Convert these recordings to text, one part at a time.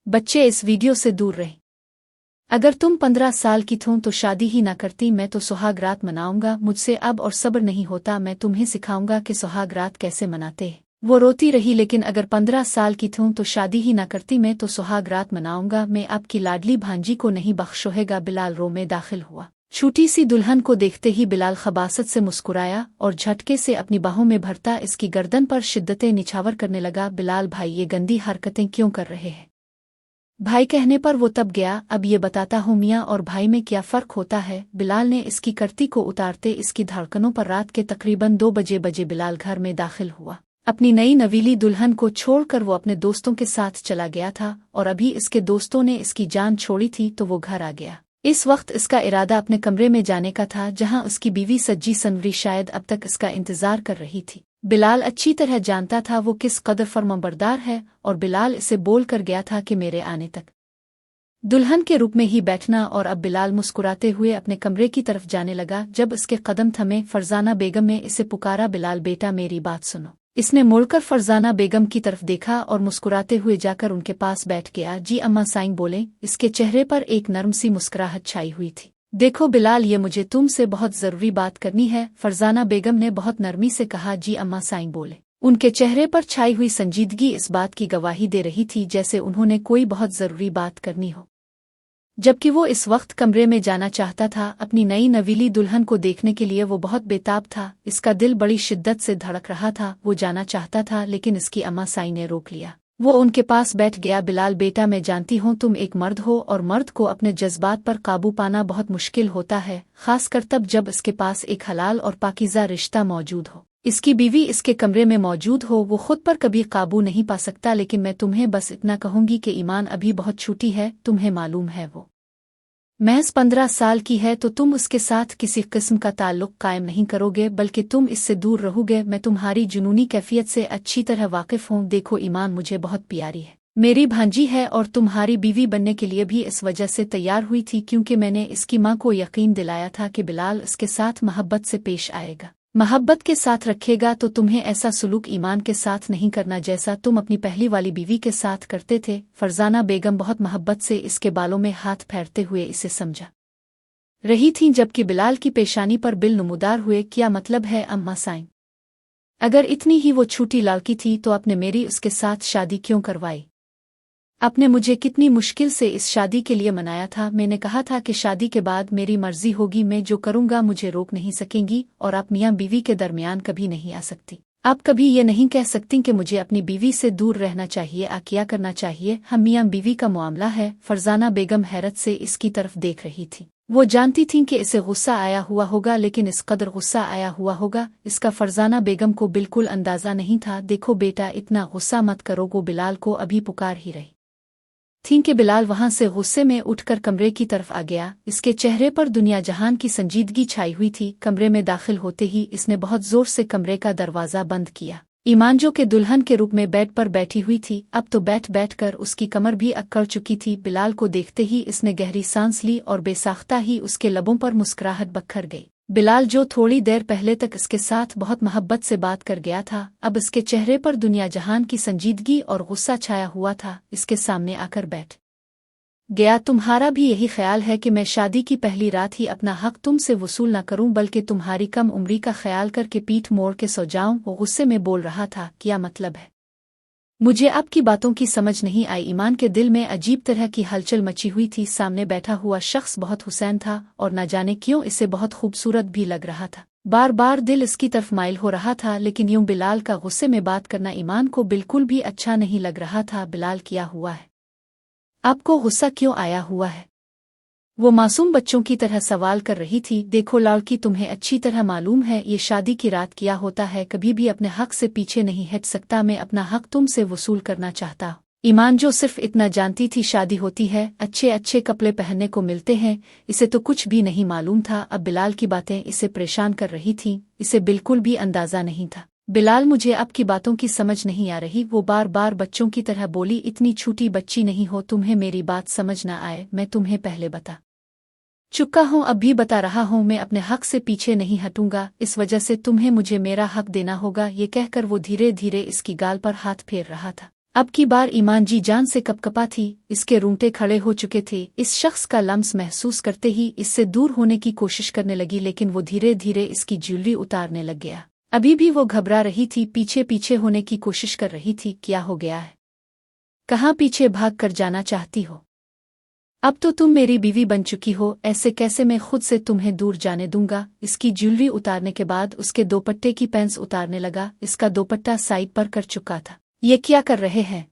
बच्चे इस वीडियो से दूर रहें। अगर तुम 15 साल की थो तो शादी ही ना करती। मैं तो सुहाग रात मनाऊंगा, मुझसे अब और सब्र नहीं होता। मैं तुम्हें सिखाऊंगा कि सुहाग रात कैसे मनाते हैं। वो रोती रही, लेकिन अगर 15 साल की थूं तो शादी ही ना करती। मैं तो सुहाग रात मनाऊंगा, मैं आपकी लाडली भांजी को नहीं बख्शोहेगा। बिलाल रो में दाखिल हुआ। छोटी सी दुल्हन को देखते ही बिलाल खबासत से मुस्कुराया और झटके से अपनी बाहों में भरता इसकी गर्दन पर शिद्दतें निछावर करने लगा। बिलाल भाई, ये गंदी हरकतें क्यों कर रहे हैं? भाई कहने पर वो तब गया। अब ये बताता हूँ मियाँ और भाई में क्या फ़र्क होता है। बिलाल ने इसकी करती को उतारते इसकी धड़कनों पर रात के तकरीबन 2 बजे बिलाल घर में दाखिल हुआ। अपनी नई नवीली दुल्हन को छोड़कर वो अपने दोस्तों के साथ चला गया था और अभी इसके दोस्तों ने इसकी जान छोड़ी थी तो वो घर आ गया। इस वक्त इसका इरादा अपने कमरे में जाने का था, जहां उसकी बीवी सज्जी सनवरी शायद अब तक इसका इंतजार कर रही थी। बिलाल अच्छी तरह जानता था वो किस कदर फर्माबरदार है और बिलाल इसे बोल कर गया था कि मेरे आने तक दुल्हन के रूप में ही बैठना। और अब बिलाल मुस्कुराते हुए अपने कमरे की तरफ जाने लगा। जब इसके कदम थमे, फरजाना बेगम ने इसे पुकारा, बिलाल बेटा मेरी बात सुनो। इसने मुड़कर फरजाना बेगम की तरफ देखा और मुस्कुराते हुए जाकर उनके पास बैठ गया। जी अम्मा साईं बोले। इसके चेहरे पर एक नर्म सी मुस्कुराहट छाई हुई थी। देखो बिलाल, ये मुझे तुमसे बहुत जरूरी बात करनी है, फरजाना बेगम ने बहुत नरमी से कहा। जी अम्मा साईं बोले। उनके चेहरे पर छाई हुई संजीदगी इस बात की गवाही दे रही थी जैसे उन्होंने कोई बहुत जरूरी बात करनी हो, जबकि वो इस वक्त कमरे में जाना चाहता था। अपनी नई नवीली दुल्हन को देखने के लिए वो बहुत बेताब था। इसका दिल बड़ी शिद्दत से धड़क रहा था। वो जाना चाहता था लेकिन इसकी अम्मा साईं ने रोक लिया। वो उनके पास बैठ गया। बिलाल बेटा, मैं जानती हूँ तुम एक मर्द हो और मर्द को अपने जज्बात पर काबू पाना बहुत मुश्किल होता है, खासकर तब जब इसके पास एक हलाल और पाकीज़ा रिश्ता मौजूद हो। इसकी बीवी इसके कमरे में मौजूद हो, वो खुद पर कभी काबू नहीं पा सकता। लेकिन मैं तुम्हें बस इतना कहूंगी कि ईमान अभी बहुत छोटी है। तुम्हें मालूम है वो महज 15 साल की है, तो तुम उसके साथ किसी किस्म का ताल्लुक कायम नहीं करोगे, बल्कि तुम इससे दूर रहोगे। मैं तुम्हारी जुनूनी कैफियत से अच्छी तरह वाकिफ हूँ। देखो ईमान मुझे बहुत प्यारी है, मेरी भांजी है और तुम्हारी बीवी बनने के लिए भी इस वजह से तैयार हुई थी क्योंकि मैंने इसकी माँ को यकीन दिलाया था कि बिलाल इसके साथ मोहब्बत से पेश आएगा, मोहब्बत के साथ रखेगा। तो तुम्हें ऐसा सुलूक ईमान के साथ नहीं करना जैसा तुम अपनी पहली वाली बीवी के साथ करते थे। फरजाना बेगम बहुत मोहब्बत से इसके बालों में हाथ फेरते हुए इसे समझा रही थीं, जबकि बिलाल की पेशानी पर बिल नमूदार हुए। क्या मतलब है अम्मा साईं? अगर इतनी ही वो छोटी लड़की थी तो आपने मेरी उसके साथ शादी क्यों करवाई? आपने मुझे कितनी मुश्किल से इस शादी के लिए मनाया था। मैंने कहा था कि शादी के बाद मेरी मर्जी होगी, मैं जो करूंगा मुझे रोक नहीं सकेंगी और आप मियाँ बीवी के दरमियान कभी नहीं आ सकती। आप कभी ये नहीं कह सकती कि मुझे अपनी बीवी से दूर रहना चाहिए या क्या करना चाहिए। हम मियाँ बीवी का मामला है। फरजाना बेगम हैरत से इसकी तरफ देख रही थी। वो जानती थीं कि इसे गुस्सा आया हुआ होगा, लेकिन इस कदर गुस्सा आया हुआ होगा इसका फरजाना बेगम को बिल्कुल अंदाजा नहीं था। देखो बेटा, इतना गुस्सा मत करो। वो बिलाल को अभी पुकार ही रही थी कि बिलाल वहां से गुस्से में उठकर कमरे की तरफ आ गया। इसके चेहरे पर दुनिया जहान की संजीदगी छाई हुई थी। कमरे में दाखिल होते ही इसने बहुत जोर से कमरे का दरवाजा बंद किया। ईमान जो के दुल्हन के रूप में बेड पर बैठी हुई थी, अब तो बैठ कर उसकी कमर भी अकड़ चुकी थी। बिलाल को देखते ही इसने गहरी सांस ली और बेसाख्ता ही उसके लबों पर मुस्कुराहट बखर गई। बिलाल जो थोड़ी देर पहले तक इसके साथ बहुत मोहब्बत से बात कर गया था, अब इसके चेहरे पर दुनिया जहान की संजीदगी और गुस्सा छाया हुआ था। इसके सामने आकर बैठ गया। तुम्हारा भी यही ख्याल है कि मैं शादी की पहली रात ही अपना हक तुमसे वसूल न करूं, बल्कि तुम्हारी कम उम्री का ख्याल करके पीठ मोड़ के सो जाऊं? वो गुस्से में बोल रहा था। क्या मतलब है? मुझे आपकी बातों की समझ नहीं आई। ईमान के दिल में अजीब तरह की हलचल मची हुई थी। सामने बैठा हुआ शख्स बहुत हुसैन था और न जाने क्यों इसे बहुत खूबसूरत भी लग रहा था। बार बार दिल इसकी तरफ माइल हो रहा था, लेकिन यूं बिलाल का गुस्से में बात करना ईमान को बिल्कुल भी अच्छा नहीं लग रहा था। बिलाल, क्या हुआ है? आपको गुस्सा क्यों आया हुआ है? वो मासूम बच्चों की तरह सवाल कर रही थी। देखो लड़की, तुम्हें अच्छी तरह मालूम है ये शादी की रात क्या होता है। कभी भी अपने हक से पीछे नहीं हट सकता। मैं अपना हक तुमसे वसूल करना चाहता हूँ। ईमान जो सिर्फ इतना जानती थी शादी होती है, अच्छे अच्छे कपड़े पहनने को मिलते हैं, इसे तो कुछ भी नहीं मालूम था। अब बिलाल की बातें इसे परेशान कर रही थीं। इसे बिल्कुल भी अंदाजा नहीं था। बिलाल, मुझे आपकी बातों की समझ नहीं आ रही। वो बार बार बच्चों की तरह बोली। इतनी छोटी बच्ची नहीं हो, तुम्हें मेरी बात समझ न आए? मैं तुम्हें पहले बता चुका हूँ, अब भी बता रहा हूँ, मैं अपने हक से पीछे नहीं हटूंगा। इस वजह से तुम्हें मुझे मेरा हक देना होगा। ये कहकर वो धीरे धीरे इसकी गाल पर हाथ फेर रहा था। अब की बार ईमान जी जान से कपकपा थी, इसके रूंगटे खड़े हो चुके थे। इस शख्स का लम्स महसूस करते ही इससे दूर होने की कोशिश करने लगी, लेकिन वो धीरे धीरे इसकी ज्वेलरी उतारने लग गया। अभी भी वो घबरा रही थी, पीछे पीछे होने की कोशिश कर रही थी। क्या हो गया है? कहाँ पीछे भाग कर जाना चाहती हो? अब तो तुम मेरी बीवी बन चुकी हो, ऐसे कैसे मैं खुद से तुम्हें दूर जाने दूंगा। इसकी ज्वेलरी उतारने के बाद उसके दोपट्टे की पेंस उतारने लगा। इसका दोपट्टा साइड पर कर चुका था। ये क्या कर रहे हैं?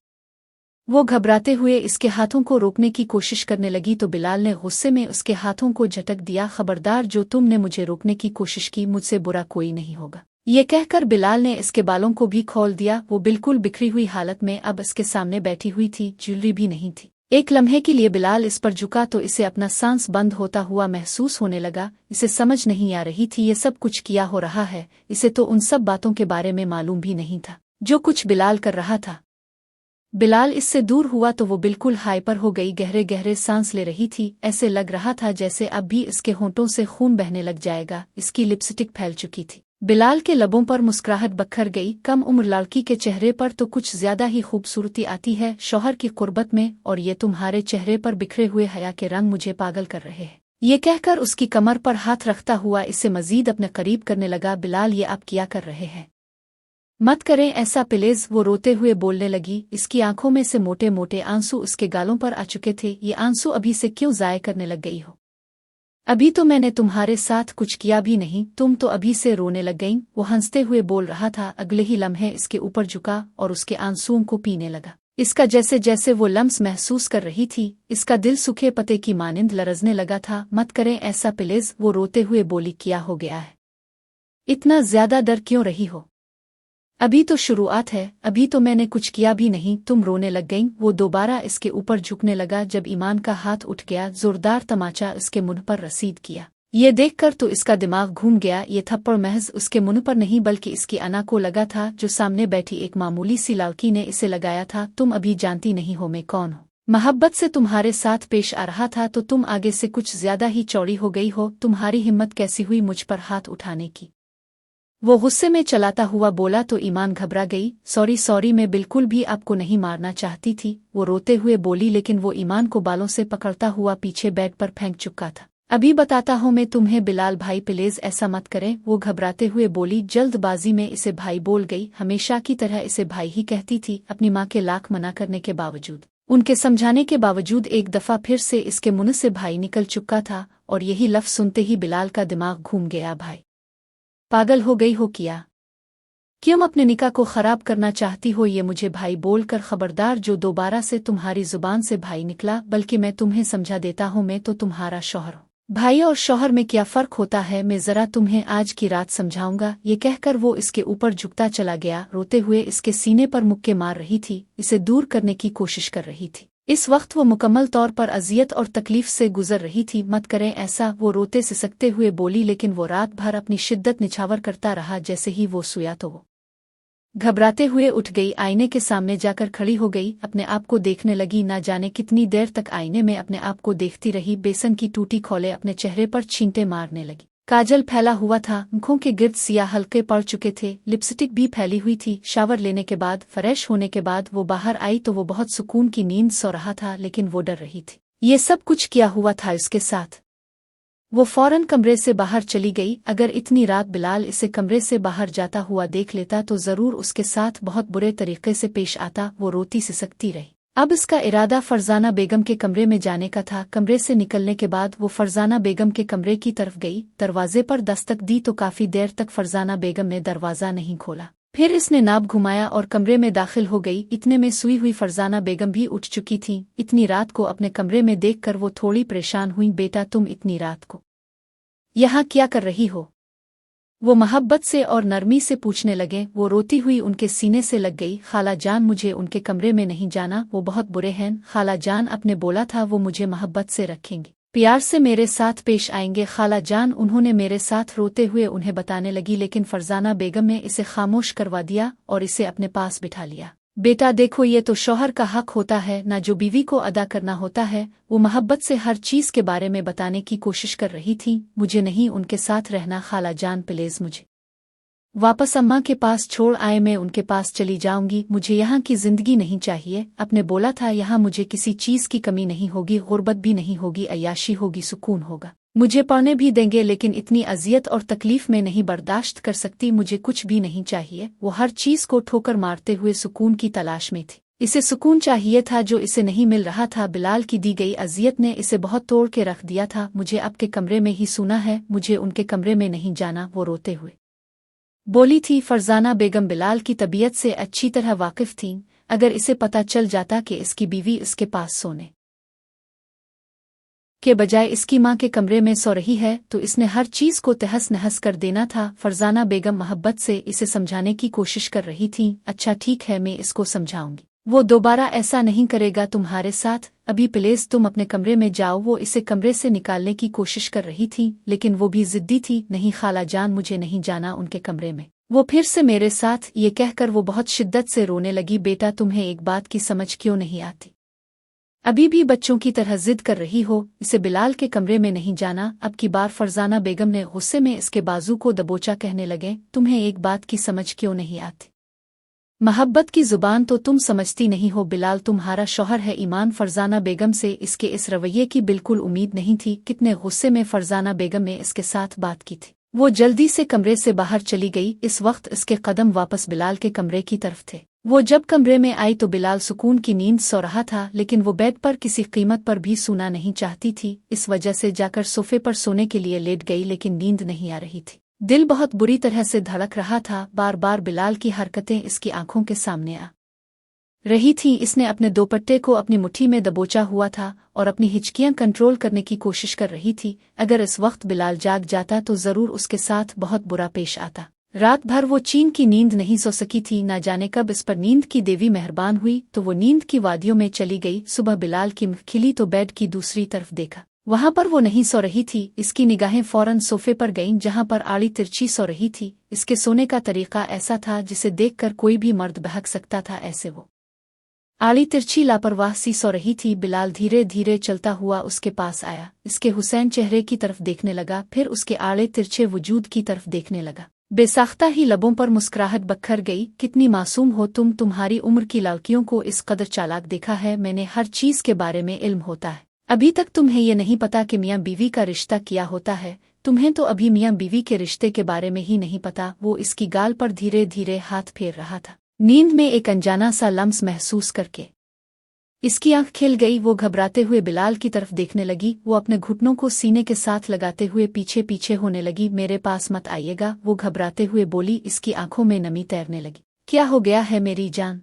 वो घबराते हुए इसके हाथों को रोकने की कोशिश करने लगी तो बिलाल ने गुस्से में उसके हाथों को झटक दिया। खबरदार, जो तुमने मुझे रोकने की कोशिश की, मुझसे बुरा कोई नहीं होगा। ये कहकर बिलाल ने इसके बालों को भी खोल दिया। वो बिल्कुल बिखरी हुई हालत में अब इसके सामने बैठी हुई थी, ज्वेलरी भी नहीं थी। एक लम्हे के लिए बिलाल इस पर झुका तो इसे अपना सांस बंद होता हुआ महसूस होने लगा। इसे समझ नहीं आ रही थी ये सब कुछ किया हो रहा है। इसे तो उन सब बातों के बारे में मालूम भी नहीं था जो कुछ बिलाल कर रहा था। बिलाल इससे दूर हुआ तो वो बिल्कुल हाइपर हो गई, गहरे गहरे सांस ले रही थी। ऐसे लग रहा था जैसे अब भी इसके होंठों से खून बहने लग जाएगा। इसकी लिपस्टिक फैल चुकी थी। बिलाल के लबों पर मुस्कुराहट बखर गई। कम उम्र लड़की के चेहरे पर तो कुछ ज्यादा ही खूबसूरती आती है शौहर की कुर्बत में, और ये तुम्हारे चेहरे पर बिखरे हुए हया के रंग मुझे पागल कर रहे हैं। ये कहकर उसकी कमर पर हाथ रखता हुआ इसे मजीद अपने करीब करने लगा। बिलाल, ये आप क्या कर रहे हैं? मत करें ऐसा प्लीज, वो रोते हुए बोलने लगी। इसकी आंखों में से मोटे मोटे आंसू उसके गालों पर आ चुके थे। ये आंसू अभी से क्यों जाया करने लग गई हो? अभी तो मैंने तुम्हारे साथ कुछ किया भी नहीं, तुम तो अभी से रोने लग गईं। वो हंसते हुए बोल रहा था। अगले ही लम्हे इसके ऊपर झुका और उसके आंसुओं को पीने लगा। इसका जैसे जैसे वो लम्स महसूस कर रही थी, इसका दिल सूखे पत्ते की मानिंद लरजने लगा था। मत करें ऐसा प्लीज, वो रोते हुए बोली। क्या हो गया है? इतना ज्यादा डर क्यों रही हो? अभी तो शुरुआत है, अभी तो मैंने कुछ किया भी नहीं, तुम रोने लग गईं। वो दोबारा इसके ऊपर झुकने लगा। जब ईमान का हाथ उठ गया, जोरदार तमाचा इसके मुंह पर रसीद किया। ये देखकर तो इसका दिमाग घूम गया। ये थप्पड़ महज उसके मुंह पर नहीं बल्कि इसकी अना को लगा था, जो सामने बैठी एक मामूली सी लड़की ने इसे लगाया था। तुम अभी जानती नहीं हो मैं कौन हूँ। मोहब्बत से तुम्हारे साथ पेश आ रहा था तो तुम आगे से कुछ ज्यादा ही चौड़ी हो गई हो। तुम्हारी हिम्मत कैसी हुई मुझ पर हाथ उठाने की? वो गुस्से में चलाता हुआ बोला तो ईमान घबरा गई। सॉरी सॉरी, मैं बिल्कुल भी आपको नहीं मारना चाहती थी, वो रोते हुए बोली। लेकिन वो ईमान को बालों से पकड़ता हुआ पीछे बेड पर फेंक चुका था। अभी बताता हूँ मैं तुम्हें बिलाल भाई, प्लीज ऐसा मत करें, वो घबराते हुए बोली। जल्दबाजी में इसे भाई बोल गई। हमेशा की तरह इसे भाई ही कहती थी, अपनी माँ के लाख मना करने के बावजूद, उनके समझाने के बावजूद। एक दफा फिर से इसके मुंह से भाई निकल चुका था और यही लफ्ज सुनते ही बिलाल का दिमाग घूम गया। भाई? पागल हो गई हो क्या? क्यों अपने निकाह को खराब करना चाहती हो? ये मुझे भाई बोलकर खबरदार, जो दोबारा से तुम्हारी जुबान से भाई निकला, बल्कि मैं तुम्हें समझा देता हूँ, मैं तो तुम्हारा शौहर हूँ। भाई और शौहर में क्या फर्क होता है, मैं जरा तुम्हें आज की रात समझाऊंगा। ये कहकर वो इसके ऊपर झुकता चला गया। रोते हुए इसके सीने पर मुक्के मार रही थी, इसे दूर करने की कोशिश कर रही थी। इस वक्त वो मुकम्मल तौर पर अजियत और तकलीफ से गुजर रही थी। मत करें ऐसा, वो रोते सिसकते हुए बोली। लेकिन वो रात भर अपनी शिद्दत निछावर करता रहा। जैसे ही वो सोया तो वो घबराते हुए उठ गई, आईने के सामने जाकर खड़ी हो गई, अपने आप को देखने लगी। ना जाने कितनी देर तक आईने में अपने आप को देखती रही। बेसन की टूटी खोले अपने चेहरे पर छींटे मारने लगी। काजल फैला हुआ था, आंखों के गिर्द सियाह हल्के पड़ चुके थे, लिपस्टिक भी फैली हुई थी। शावर लेने के बाद, फ्रेश होने के बाद वो बाहर आई तो वो बहुत सुकून की नींद सो रहा था, लेकिन वो डर रही थी। ये सब कुछ क्या हुआ था इसके साथ? वो फौरन कमरे से बाहर चली गई। अगर इतनी रात बिलाल इसे कमरे से बाहर जाता हुआ देख लेता तो जरूर उसके साथ बहुत बुरे तरीके से पेश आता। वो रोती सिसकती रही। अब इसका इरादा फरजाना बेगम के कमरे में जाने का था। कमरे से निकलने के बाद वो फरजाना बेगम के कमरे की तरफ गई। दरवाजे पर दस्तक दी तो काफी देर तक फरजाना बेगम ने दरवाजा नहीं खोला। फिर इसने नाब घुमाया और कमरे में दाखिल हो गई। इतने में सुई हुई फरजाना बेगम भी उठ चुकी थी। इतनी रात को अपने कमरे में देखकर वो थोड़ी परेशान हुई। बेटा, तुम इतनी रात को यहाँ क्या कर रही हो? वो मोहब्बत से और नरमी से पूछने लगे। वो रोती हुई उनके सीने से लग गई। खाला जान, मुझे उनके कमरे में नहीं जाना, वो बहुत बुरे हैं। खाला जान, आपने बोला था वो मुझे मोहब्बत से रखेंगे, प्यार से मेरे साथ पेश आएंगे। खाला जान, उन्होंने मेरे साथ रोते हुए उन्हें बताने लगी। लेकिन फरजाना बेगम ने इसे खामोश करवा दिया और इसे अपने पास बिठा लिया। बेटा देखो, ये तो शौहर का हक होता है ना, जो बीवी को अदा करना होता है। वो मोहब्बत से हर चीज के बारे में बताने की कोशिश कर रही थी। मुझे नहीं उनके साथ रहना खाला जान, प्लीज मुझे वापस अम्मा के पास छोड़ आए, मैं उनके पास चली जाऊंगी, मुझे यहाँ की जिंदगी नहीं चाहिए। अपने बोला था यहाँ मुझे किसी चीज की कमी नहीं होगी, गुर्बत भी नहीं होगी, अय्याशी होगी, सुकून होगा, मुझे पढ़ने भी देंगे, लेकिन इतनी अजियत और तकलीफ में नहीं बर्दाश्त कर सकती, मुझे कुछ भी नहीं चाहिए। वो हर चीज को ठोकर मारते हुए सुकून की तलाश में थी। इसे सुकून चाहिए था जो इसे नहीं मिल रहा था। बिलाल की दी गई अजियत ने इसे बहुत तोड़ के रख दिया था। मुझे आपके कमरे में ही सोना है, मुझे उनके कमरे में नहीं जाना, वो रोते हुए बोली थी। फरजाना बेगम बिलाल की तबीयत से अच्छी तरह वाकिफ थीं। अगर इसे पता चल जाता कि इसकी बीवी इसके पास सोने के बजाय इसकी माँ के कमरे में सो रही है तो इसने हर चीज को तहस नहस कर देना था। फरजाना बेगम मोहब्बत से इसे समझाने की कोशिश कर रही थी। अच्छा ठीक है, मैं इसको समझाऊंगी, वो दोबारा ऐसा नहीं करेगा तुम्हारे साथ। अभी प्लीज तुम अपने कमरे में जाओ। वो इसे कमरे से निकालने की कोशिश कर रही थी, लेकिन वो भी जिद्दी थी। नहीं खाला जान, मुझे नहीं जाना उनके कमरे में, वो फिर से मेरे साथ। ये कहकर वो बहुत शिद्दत से रोने लगी। बेटा, तुम्हें एक बात की समझ क्यों नहीं आती? अभी भी बच्चों की तरह जिद कर रही हो। इसे बिलाल के कमरे में नहीं जाना। अब की बार फरजाना बेगम ने गुस्से में इसके बाजू को दबोचा, कहने लगे, तुम्हें एक बात की समझ क्यों नहीं आती? मोहब्बत की जुबान तो तुम समझती नहीं हो। बिलाल तुम्हारा शौहर है, ईमान। फरजाना बेगम से इसके इस रवैये की बिल्कुल उम्मीद नहीं थी। कितने गुस्से में फरजाना बेगम ने इसके साथ बात की थी। वो जल्दी से कमरे से बाहर चली गई। इस वक्त इसके कदम वापस बिलाल के कमरे की तरफ थे। वो जब कमरे में आई तो बिलाल सुकून की नींद सो रहा था, लेकिन वो बेड पर किसी कीमत पर भी सोना नहीं चाहती थी। इस वजह से जाकर सोफे पर सोने के लिए लेट गई, लेकिन नींद नहीं आ रही थी। दिल बहुत बुरी तरह से धड़क रहा था। बार बार बिलाल की हरकतें इसकी आंखों के सामने आ रही थीं। इसने अपने दोपट्टे को अपनी मुट्ठी में दबोचा हुआ था और अपनी हिचकियां कंट्रोल करने की कोशिश कर रही थी। अगर इस वक्त बिलाल जाग जाता तो जरूर उसके साथ बहुत बुरा पेश आता। रात भर वो चैन की नींद नहीं सो सकी थी। न जाने कब इस पर नींद की देवी मेहरबान हुई तो वो नींद की वादियों में चली गई। सुबह बिलाल की आँख खिली तो बेड की दूसरी तरफ देखा, वहां पर वो नहीं सो रही थी। इसकी निगाहें फौरन सोफे पर गईं, जहां पर आड़ी तिरछी सो रही थी। इसके सोने का तरीका ऐसा था जिसे देखकर कोई भी मर्द बहक सकता था, ऐसे वो आड़ी तिरछी लापरवाह सी सो रही थी। बिलाल धीरे धीरे चलता हुआ उसके पास आया, इसके हुसैन चेहरे की तरफ देखने लगा, फिर उसके आड़े तिरछे वजूद की तरफ देखने लगा। बेसाख्ता ही लबों पर मुस्कुराहट बखर गई। कितनी मासूम हो तुम, तुम्हारी उम्र की लड़कियों को इस कदर चालाक देखा है मैंने। हर चीज के बारे में इल्म होता है, अभी तक तुम्हें ये नहीं पता कि मियाँ बीवी का रिश्ता क्या होता है। तुम्हें तो अभी मियाँ बीवी के रिश्ते के बारे में ही नहीं पता। वो इसकी गाल पर धीरे धीरे हाथ फेर रहा था, नींद में एक अनजाना सा लम्स महसूस करके इसकी आंख खिल गई। वो घबराते हुए बिलाल की तरफ देखने लगी। वो अपने घुटनों को सीने के साथ लगाते हुए पीछे पीछे होने लगी। मेरे पास मत आइएगा, वो घबराते हुए बोली। इसकी आंखों में नमी तैरने लगी। क्या हो गया है मेरी जान?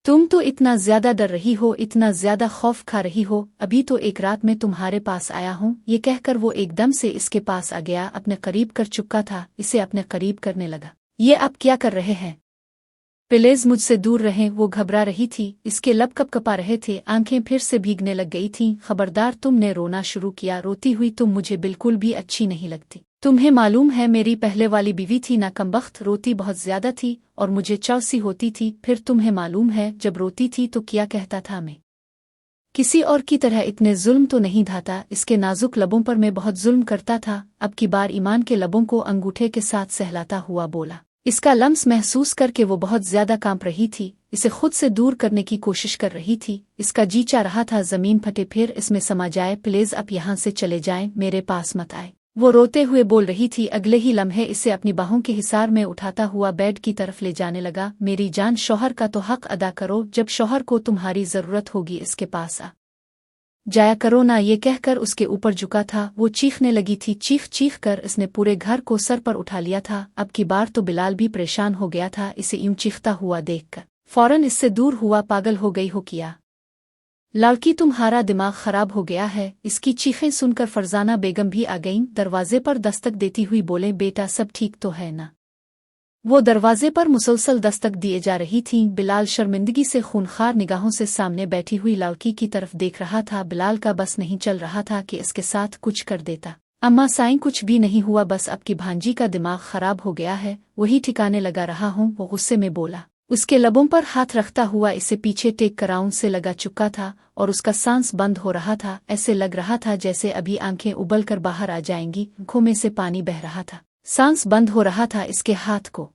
तुम तो इतना ज्यादा डर रही हो, इतना ज्यादा खौफ खा रही हो। अभी तो एक रात में तुम्हारे पास आया हूँ। ये कहकर वो एकदम से इसके पास आ गया, अपने करीब कर चुका था, इसे अपने करीब करने लगा। ये आप क्या कर रहे हैं? प्लीज मुझसे दूर रहें। वो घबरा रही थी, इसके लब कपकपा रहे थे, आंखें फिर से भीगने लग गई थीं। खबरदार, तुमने रोना शुरू किया। रोती हुई तुम मुझे बिल्कुल भी अच्छी नहीं लगती। तुम्हें मालूम है मेरी पहले वाली बीवी थी ना, कमबख्त, रोती बहुत ज्यादा थी और मुझे चौसी होती थी। फिर तुम्हें मालूम है जब रोती थी तो क्या कहता था मैं? किसी और की तरह इतने जुल्म तो नहीं ढाता। इसके नाजुक लबों पर मैं बहुत जुल्म करता था। अब की बार ईमान के लबों को अंगूठे के साथ सहलाता हुआ बोला। इसका लम्स महसूस करके वो बहुत ज्यादा कांप रही थी, इसे खुद से दूर करने की कोशिश कर रही थी। इसका जी चाह रहा था जमीन फटे फिर इसमें समा जाए। प्लीज अब यहाँ से चले जाएं, मेरे पास मत आए, वो रोते हुए बोल रही थी। अगले ही लम्हे इसे अपनी बाहों के हिसार में उठाता हुआ बेड की तरफ ले जाने लगा। मेरी जान, शौहर का तो हक अदा करो। जब शौहर को तुम्हारी जरूरत होगी इसके पास आ जाया करो ना। ये कहकर उसके ऊपर झुका था। वो चीखने लगी थी। चीख चीख कर इसने पूरे घर को सर पर उठा लिया था। अब की बार तो बिलाल भी परेशान हो गया था, इसे यूं चीखता हुआ देखकर फौरन इससे दूर हुआ। पागल हो गई हो क्या लड़की, तुम्हारा दिमाग खराब हो गया है? इसकी चीखें सुनकर फरजाना बेगम भी आ गईं। दरवाजे पर दस्तक देती हुई बोले, बेटा सब ठीक तो है ना? वो दरवाजे पर मुसलसल दस्तक दिए जा रही थीं। बिलाल शर्मिंदगी से खूनखार निगाहों से सामने बैठी हुई लड़की की तरफ देख रहा था। बिलाल का बस नहीं चल रहा था कि इसके साथ कुछ कर देता। अम्मा साईं, कुछ भी नहीं हुआ, बस आपकी भांजी का दिमाग खराब हो गया है, वही ठिकाने लगा रहा हूँ, वो गुस्से में बोला। उसके लबों पर हाथ रखता हुआ इसे पीछे टेक कराउंड से लगा चुका था और उसका सांस बंद हो रहा था। ऐसे लग रहा था जैसे अभी आंखें उबल कर बाहर आ जाएंगी, आंखों में से पानी बह रहा था। सांस बंद हो रहा था। इसके हाथ को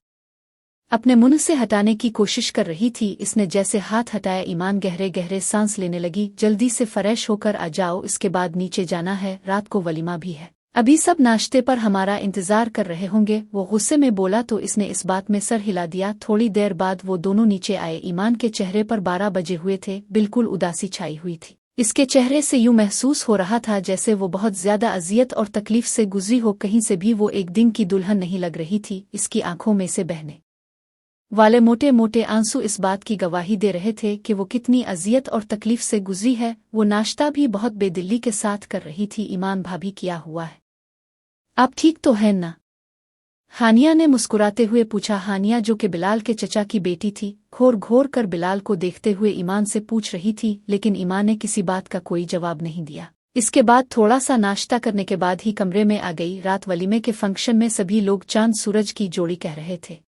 अपने मुंह से हटाने की कोशिश कर रही थी। इसने जैसे हाथ हटाया, ईमान गहरे गहरे सांस लेने लगी। जल्दी से फ्रेश होकर आ जाओ, इसके बाद नीचे जाना है, रात को वलीमा भी है। अभी सब नाश्ते पर हमारा इंतजार कर रहे होंगे। वो गुस्से में बोला तो इसने इस बात में सर हिला दिया। थोड़ी देर बाद वो दोनों नीचे आए। ईमान के चेहरे पर 12 बजे हुए थे, बिल्कुल उदासी छाई हुई थी। इसके चेहरे से यूं महसूस हो रहा था जैसे वो बहुत ज्यादा अजियत और तकलीफ से गुजरी हो। कहीं से भी वो एक दिन की दुल्हन नहीं लग रही थी। इसकी आंखों में से बहने वाले मोटे मोटे आंसू इस बात की गवाही दे रहे थे कि वो कितनी अजियत और तकलीफ से गुजरी है। वो नाश्ता भी बहुत बेदिली के साथ कर रही थी। ईमान भाभी, क्या हुआ है? आप ठीक तो हैं ना? हानिया ने मुस्कुराते हुए पूछा। हानिया, जो कि बिलाल के चचा की बेटी थी, घोर घोर कर बिलाल को देखते हुए ईमान से पूछ रही थी, लेकिन ईमान ने किसी बात का कोई जवाब नहीं दिया। इसके बाद थोड़ा सा नाश्ता करने के बाद ही कमरे में आ गई। रात वलीमे के फंक्शन में सभी लोग चांद सूरज की जोड़ी कह रहे थे।